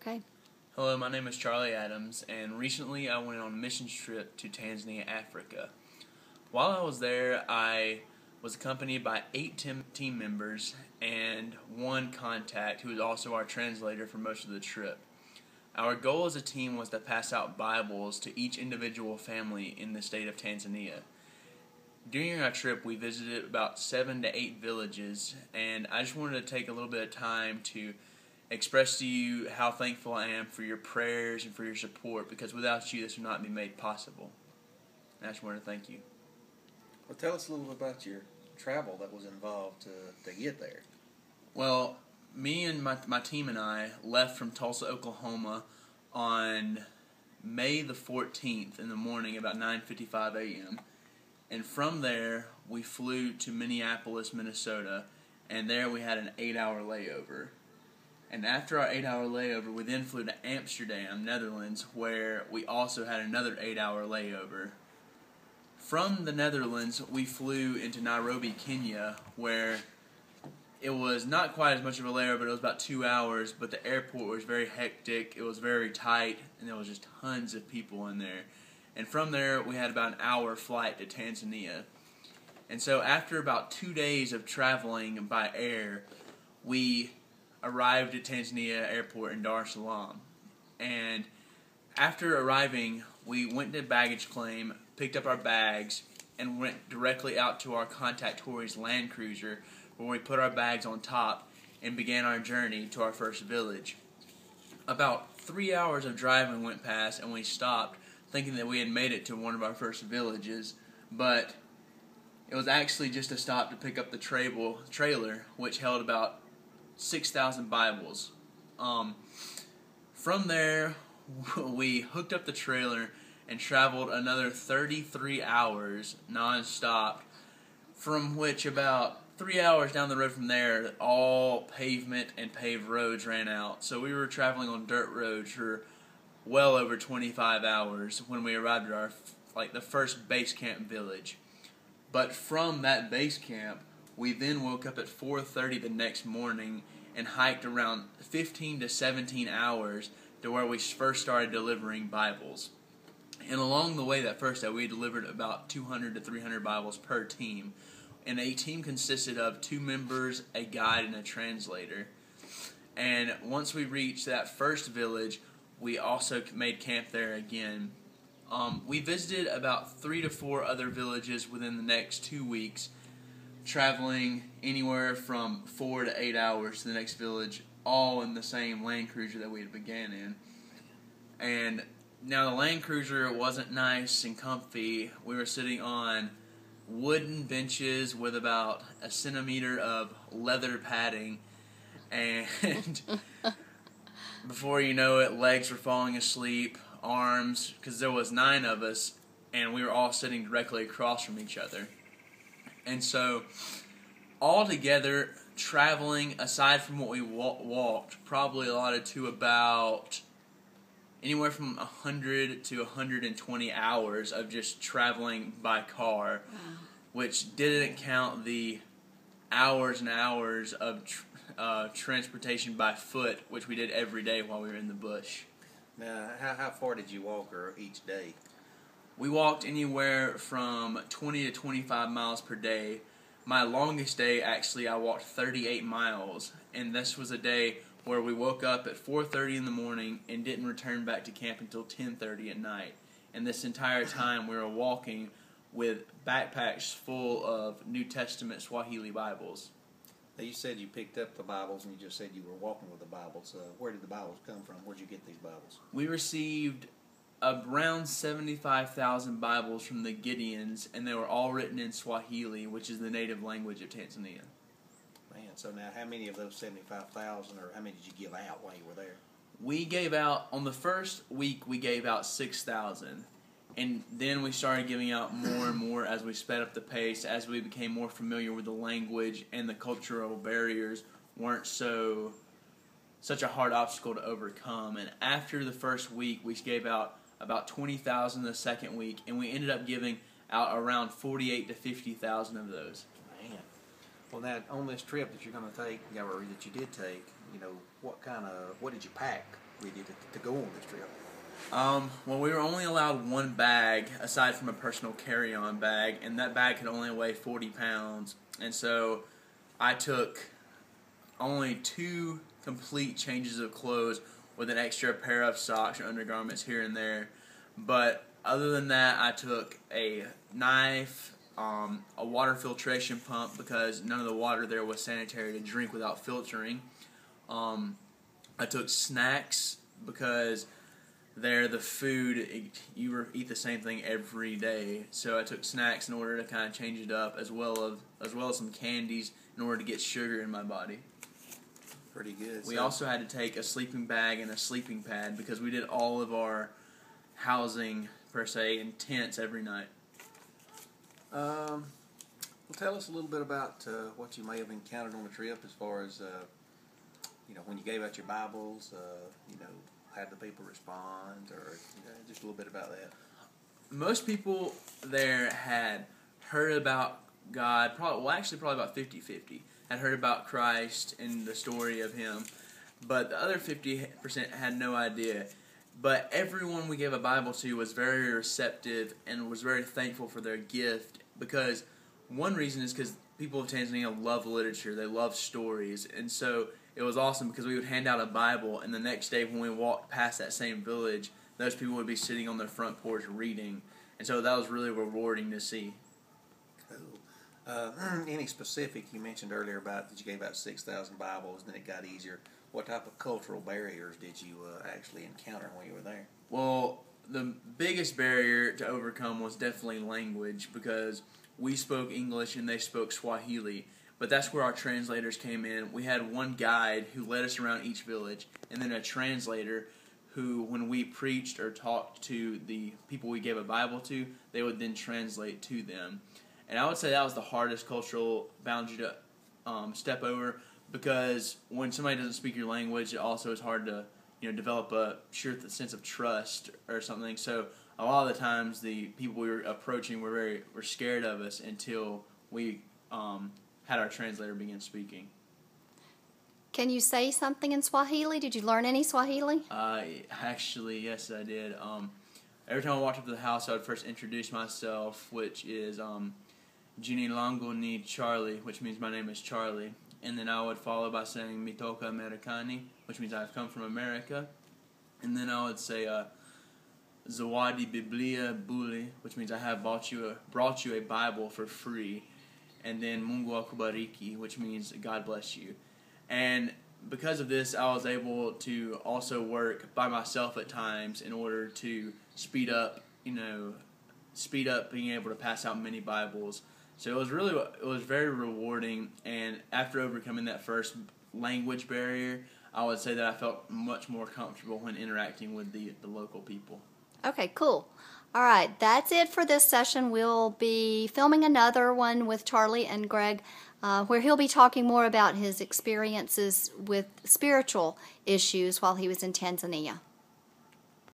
Okay. Hello, my name is Charlie Adams, and recently I went on a missions trip to Tanzania, Africa. While I was there, I was accompanied by 8 team members and one contact who was also our translator for most of the trip. Our goal as a team was to pass out Bibles to each individual family in the state of Tanzania. During our trip, we visited about 7 to 8 villages, and I just wanted to take a little bit of time to express to you how thankful I am for your prayers and for your support, because without you, this would not be made possible. And I just wanted to thank you. Well, tell us a little bit about your travel that was involved to get there. Well, me and my team and I left from Tulsa, Oklahoma on May the 14th in the morning, about 9:55 a.m., and from there, we flew to Minneapolis, Minnesota, and there we had an 8-hour layover. And after our 8-hour layover, we then flew to Amsterdam, Netherlands, where we also had another 8-hour layover. From the Netherlands, we flew into Nairobi, Kenya, where it was not quite as much of a layover, but it was about 2 hours, but the airport was very hectic, it was very tight, and there was just tons of people in there. And from there, we had about an hour flight to Tanzania. And so after about 2 days of traveling by air, we arrived at Tanzania Airport in Dar es Salaam. And after arriving, we went to baggage claim, picked up our bags, and went directly out to our contact Tory's Land Cruiser, where we put our bags on top and began our journey to our first village. About 3 hours of driving went past, and we stopped, thinking that we had made it to one of our first villages, but it was actually just a stop to pick up the trailer, which held about 6,000 Bibles. From there, we hooked up the trailer and traveled another 33 hours non-stop, from which about 3 hours down the road from there, all pavement and paved roads ran out. So we were traveling on dirt roads for well over 25 hours when we arrived at our the first base camp village. But from that base camp, we then woke up at 4:30 the next morning and hiked around 15 to 17 hours to where we first started delivering Bibles. And along the way, that first day, we delivered about 200 to 300 Bibles per team. And a team consisted of 2 members, a guide, and a translator. And once we reached that first village, we also made camp there again. We visited about 3 to 4 other villages within the next 2 weeks, traveling anywhere from 4 to 8 hours to the next village, all in the same Land Cruiser that we had began in. And now the Land Cruiser wasn't nice and comfy. We were sitting on wooden benches with about a centimeter of leather padding, and before you know it, legs were falling asleep, arms, because there was 9 of us, and we were all sitting directly across from each other. And so, all together, traveling, aside from what we walked, probably allotted to about anywhere from 100 to 120 hours of just traveling by car, which didn't count the hours and hours of transportation by foot, which we did every day while we were in the bush. Now, how far did you walk each day? We walked anywhere from 20 to 25 miles per day. My longest day, actually, I walked 38 miles, and this was a day where we woke up at 4:30 in the morning and didn't return back to camp until 10:30 at night. And this entire time we were walking with backpacks full of New Testament Swahili Bibles. Now, you said you picked up the Bibles, and you just said you were walking with the Bibles. Where did the Bibles come from? Where did you get these Bibles? We received around 75,000 Bibles from the Gideons, and they were all written in Swahili, which is the native language of Tanzania. Man, so now how many of those 75,000, or how many did you give out while you were there? We gave out, on the first week, we gave out 6,000. And then we started giving out more and more as we sped up the pace, as we became more familiar with the language, and the cultural barriers weren't such a hard obstacle to overcome. And after the first week, we gave out about 20,000 the second week, and we ended up giving out around 48 to 50,000 of those. Man. Well, now, on this trip that you're going to take, or that you did take, what did you pack? with you to go on this trip? Well, we were only allowed one bag aside from a personal carry-on bag, and that bag could only weigh 40 pounds. And so I took only 2 complete changes of clothes with an extra pair of socks or undergarments here and there. But other than that, I took a knife, a water filtration pump because none of the water there was sanitary to drink without filtering. I took snacks because there the food, you eat the same thing every day. So I took snacks in order to kind of change it up, as well as some candies in order to get sugar in my body. Pretty good. We also had to take a sleeping bag and a sleeping pad because we did all of our housing, per se, in tents every night. Well, tell us a little bit about what you may have encountered on the trip as far as, when you gave out your Bibles, how did the people respond, or just a little bit about that. Most people there had heard about God, probably about 50-50, had heard about Christ and the story of Him, but the other 50% had no idea. But everyone we gave a Bible to was very receptive and was very thankful for their gift, because one reason is because people of Tanzania love literature, they love stories, and so it was awesome because we would hand out a Bible, and the next day when we walked past that same village, those people would be sitting on their front porch reading, and so that was really rewarding to see. Cool. Any specific, you mentioned earlier about that you gave out 6,000 Bibles, and then it got easier. What type of cultural barriers did you actually encounter when you were there? Well, the biggest barrier to overcome was definitely language, because we spoke English and they spoke Swahili. But that's where our translators came in. We had one guide who led us around each village, and then a translator who, when we preached or talked to the people we gave a Bible to, they would then translate to them. And I would say that was the hardest cultural boundary to step over, because when somebody doesn't speak your language, it also is hard to develop a sense of trust or something. So a lot of the times the people we were approaching were scared of us until we had our translator begin speaking. Can you say something in Swahili? Did you learn any Swahili? Actually, yes, I did. Every time I walked up to the house, I would first introduce myself, which is Jini Lango ni Charlie, which means my name is Charlie. And then I would follow by saying Mitoka Americani, which means I've come from America. And then I would say Zawadi Biblia Buli, which means I have brought you a Bible for free. And then Mungu akubariki, which means God bless you. And because of this, I was able to also work by myself at times in order to speed up being able to pass out many Bibles. So it was very rewarding. And after overcoming that first language barrier, I would say that I felt much more comfortable when interacting with the local people. Okay, cool. All right, that's it for this session. We'll be filming another one with Charlie and Greg, where he'll be talking more about his experiences with spiritual issues while he was in Tanzania.